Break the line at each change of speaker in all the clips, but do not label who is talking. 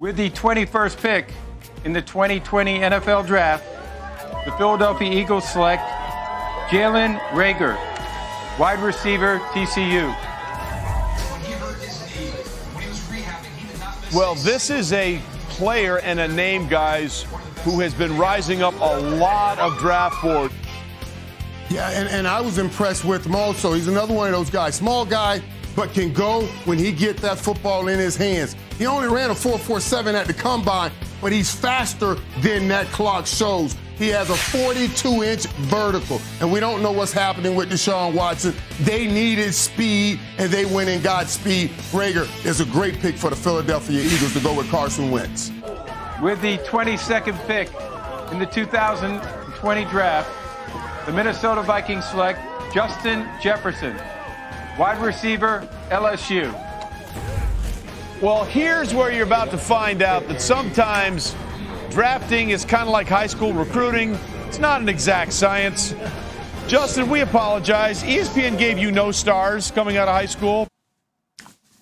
With the 21st pick in the 2020 NFL Draft, the Philadelphia Eagles select Jalen Reagor, wide receiver, TCU.
Well, this is a player and a name, guys, who has been rising up a lot of draft boards.
Yeah, and I was impressed with him also. He's another one of those guys. Small guy, but can go when he get that football in his hands. He only ran a 4.47 at the combine, but he's faster than that clock shows. He has a 42-inch vertical, and we don't know what's happening with Deshaun Watson. They needed speed, and they went and got speed. Reagor is a great pick for the Philadelphia Eagles to go with Carson Wentz.
With the 22nd pick in the 2020 draft, the Minnesota Vikings select Justin Jefferson, wide receiver, LSU.
Well, here's where you're about to find out that sometimes drafting is kind of like high school recruiting. It's not an exact science. Justin, we apologize. ESPN gave you no stars coming out of high school.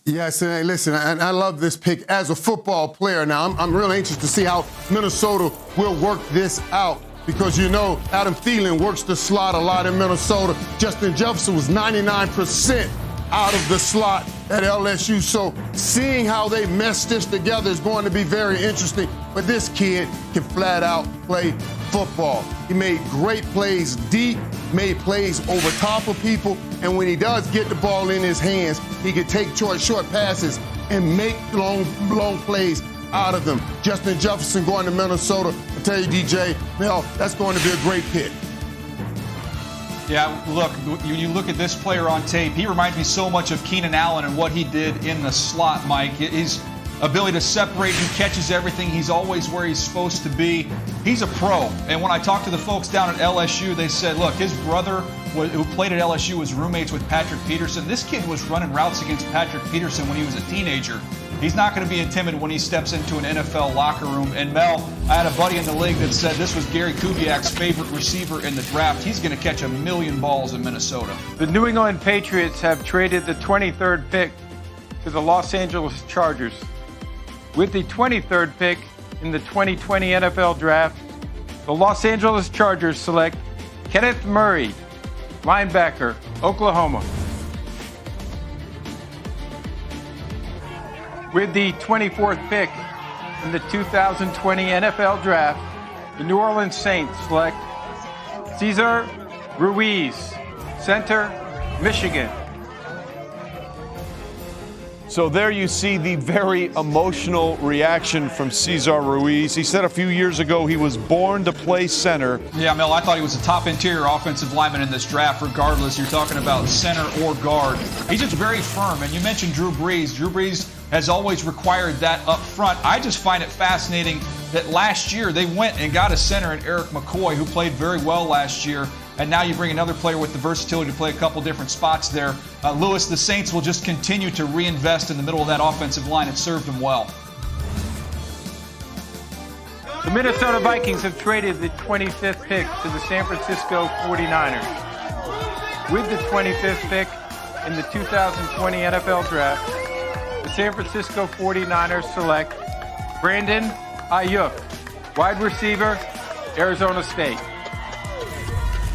Yes, and listen, I love this pick as a football player. Now, I'm really anxious to see how Minnesota will work this out because, you know, Adam Thielen works the slot a lot in Minnesota. Justin Jefferson was 99% out of the slot at LSU. So seeing how they mesh this together is going to be very interesting. But this kid can flat out play football. He made great plays deep, made plays over top of people, and when he does get the ball in his hands, he can take short passes and make long plays out of them. Justin Jefferson going to Minnesota. I tell you, DJ, Mel, that's going to be a great pick.
Yeah, look, when you look at this player on tape, he reminds me so much of Keenan Allen and what he did in the slot, Mike. His ability to separate, he catches everything. He's always where he's supposed to be. He's a pro. And when I talked to the folks down at LSU, they said, look, his brother who played at LSU was roommates with Patrick Peterson. This kid was running routes against Patrick Peterson when he was a teenager. He's not going to be intimidated when he steps into an NFL locker room. And Mel, I had a buddy in the league that said this was Gary Kubiak's favorite receiver in the draft. He's going to catch 1,000,000 balls in Minnesota.
The New England Patriots have traded the 23rd pick to the Los Angeles Chargers. With the 23rd pick in the 2020 NFL Draft, the Los Angeles Chargers select Kenneth Murray, linebacker, Oklahoma. With the 24th pick in the 2020 NFL Draft, the New Orleans Saints select Cesar Ruiz, center, Michigan.
So there you see the very emotional reaction from Cesar Ruiz. He said a few years ago he was born to play center.
Yeah, Mel, I thought he was a top interior offensive lineman in this draft, regardless. You're talking about center or guard. He's just very firm. And you mentioned Drew Brees. Drew Brees has always required that up front. I just find it fascinating that last year they went and got a center in Eric McCoy, who played very well last year. And now you bring another player with the versatility to play a couple different spots there. Lewis, the Saints will just continue to reinvest in the middle of that offensive line. It served them well.
The Minnesota Vikings have traded the 25th pick to the San Francisco 49ers. With the 25th pick in the 2020 NFL Draft, the San Francisco 49ers select Brandon Aiyuk, wide receiver, Arizona State.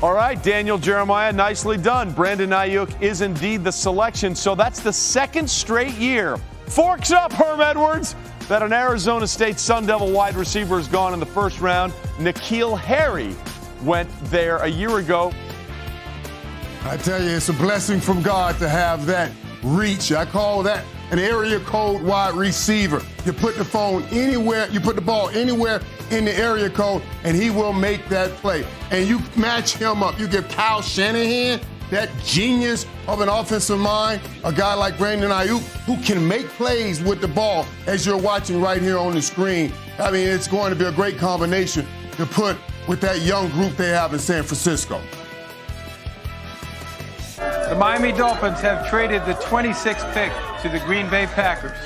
All right, Daniel Jeremiah, nicely done. Brandon Aiyuk is indeed the selection. So that's the second straight year. Forks up, Herm Edwards, that an Arizona State Sun Devil wide receiver has gone in the first round. N'Keal Harry went there a year ago.
I tell you, it's a blessing from God to have that reach. I call that an area code wide receiver. You put the phone anywhere, you put the ball anywhere in the area code, and he will make that play. And you match him up. You give Kyle Shanahan, that genius of an offensive mind, a guy like Brandon Aiyuk, who can make plays with the ball, as you're watching right here on the screen. I mean, it's going to be a great combination to put with that young group they have in San Francisco.
The Miami Dolphins have traded the 26th pick to the Green Bay Packers.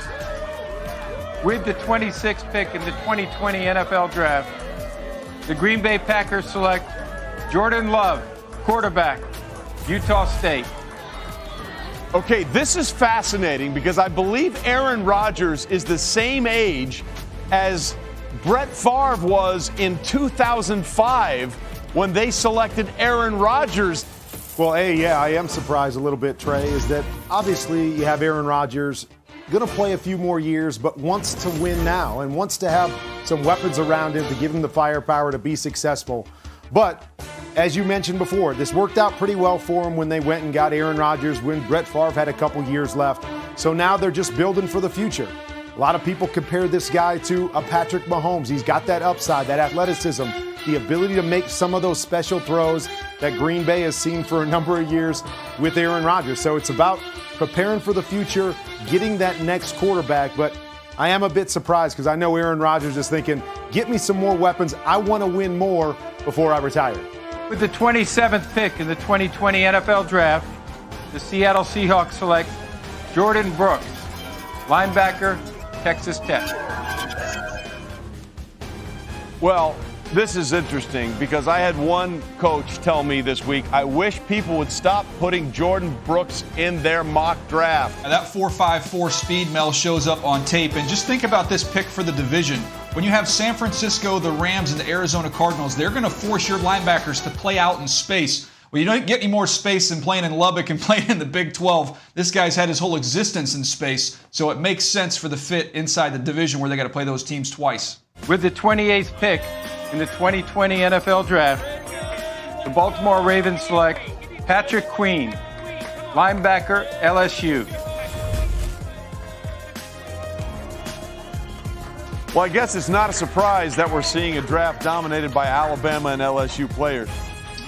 With the 26th pick in the 2020 NFL Draft, the Green Bay Packers select Jordan Love, quarterback, Utah State.
Okay, this is fascinating because I believe Aaron Rodgers is the same age as Brett Favre was in 2005 when they selected Aaron Rodgers.
Well, yeah, I am surprised a little bit, Trey, is that obviously you have Aaron Rodgers going to play a few more years, but wants to win now and wants to have some weapons around him to give him the firepower to be successful. But as you mentioned before, this worked out pretty well for him when they went and got Aaron Rodgers when Brett Favre had a couple years left. So now they're just building for the future. A lot of people compare this guy to a Patrick Mahomes. He's got that upside, that athleticism, the ability to make some of those special throws that Green Bay has seen for a number of years with Aaron Rodgers. So it's about preparing for the future, getting that next quarterback. But I am a bit surprised because I know Aaron Rodgers is thinking, get me some more weapons. I want to win more before I retire.
With the 27th pick in the 2020 NFL Draft, the Seattle Seahawks select Jordyn Brooks, linebacker, Texas Tech.
Well, this is interesting because I had one coach tell me this week, I wish people would stop putting Jordyn Brooks in their mock draft.
Now that 4.54 speed, Mel, shows up on tape. And just think about this pick for the division. When you have San Francisco, the Rams, and the Arizona Cardinals, they're going to force your linebackers to play out in space. Well, you don't get any more space than playing in Lubbock and playing in the Big 12. This guy's had his whole existence in space, so it makes sense for the fit inside the division where they got to play those teams twice.
With the 28th pick in the 2020 NFL Draft, the Baltimore Ravens select Patrick Queen, linebacker, LSU.
Well, I guess it's not a surprise that we're seeing a draft dominated by Alabama and LSU players.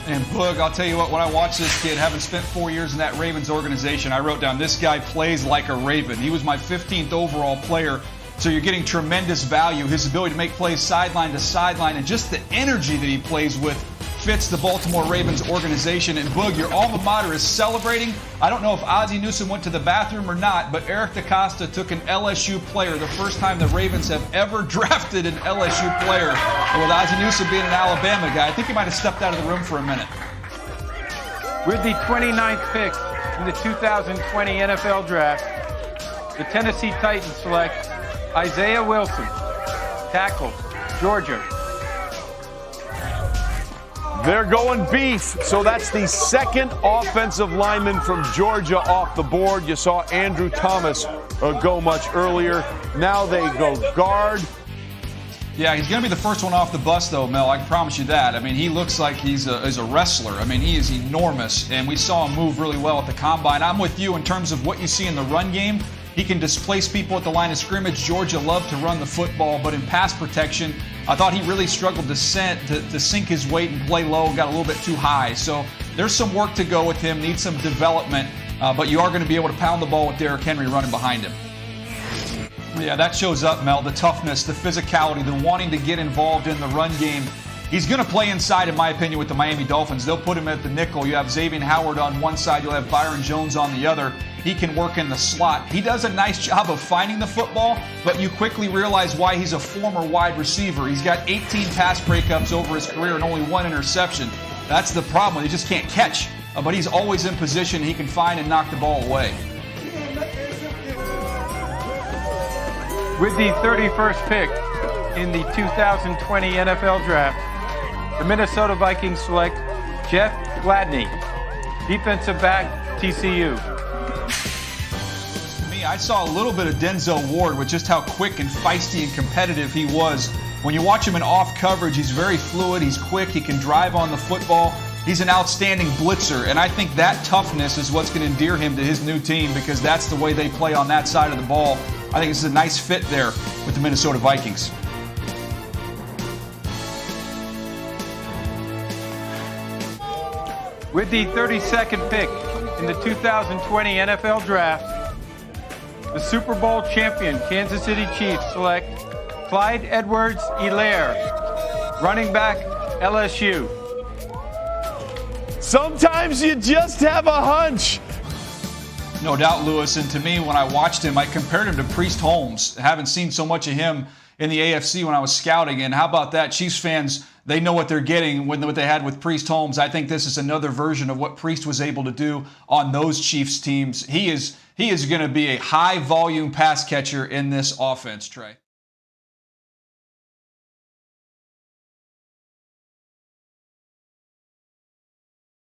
And Boog, I'll tell you what, when I watched this kid, having spent 4 years in that Ravens organization, I wrote down, this guy plays like a Raven. He was my 15th overall player, so you're getting tremendous value. His ability to make plays sideline to sideline and just the energy that he plays with fits the Baltimore Ravens organization. And Boog, your alma mater is celebrating. I don't know if Ozzie Newsome went to the bathroom or not, but Eric DeCosta took an LSU player, the first time the Ravens have ever drafted an LSU player. And with Ozzie Newsome being an Alabama guy, I think he might have stepped out of the room for a minute.
With the 29th pick in the 2020 NFL Draft, the Tennessee Titans select Isaiah Wilson, tackle, Georgia.
They're going beef, so that's the second offensive lineman from Georgia off the board. You saw Andrew Thomas go much earlier. Now they go guard.
Yeah, he's going to be the first one off the bus, though, Mel. I can promise you that. I mean, he looks like he's a wrestler. I mean, he is enormous, and we saw him move really well at the Combine. I'm with you in terms of what you see in the run game. He can displace people at the line of scrimmage. Georgia loved to run the football, but in pass protection, I thought he really struggled to sink his weight and play low and got a little bit too high. So there's some work to go with him, needs some development, but you are going to be able to pound the ball with Derrick Henry running behind him. Yeah, that shows up, Mel, the toughness, the physicality, the wanting to get involved in the run game. He's going to play inside, in my opinion, with the Miami Dolphins. They'll put him at the nickel. You have Xavier Howard on one side. You'll have Byron Jones on the other. He can work in the slot. He does a nice job of finding the football, but you quickly realize why he's a former wide receiver. He's got 18 pass breakups over his career and only one interception. That's the problem. He just can't catch, but he's always in position. He can find and knock the ball away.
With the 31st pick in the 2020 NFL Draft, the Minnesota Vikings select Jeff Gladney, defensive back, TCU.
To me, I saw a little bit of Denzel Ward with just how quick and feisty and competitive he was. When you watch him in off coverage, he's very fluid, he's quick, he can drive on the football. He's an outstanding blitzer, and I think that toughness is what's going to endear him to his new team because that's the way they play on that side of the ball. I think this is a nice fit there with the Minnesota Vikings.
With the 32nd pick in the 2020 NFL Draft, the Super Bowl champion Kansas City Chiefs select Clyde Edwards-Helaire, running back, LSU.
Sometimes you just have a hunch.
No doubt, Lewis. And to me, when I watched him, I compared him to Priest Holmes. I haven't seen so much of him in the AFC when I was scouting. And how about that? Chiefs fans, they know what they're getting with what they had with Priest Holmes. I think this is another version of what Priest was able to do on those Chiefs teams. He is going to be a high-volume pass catcher in this offense, Trey.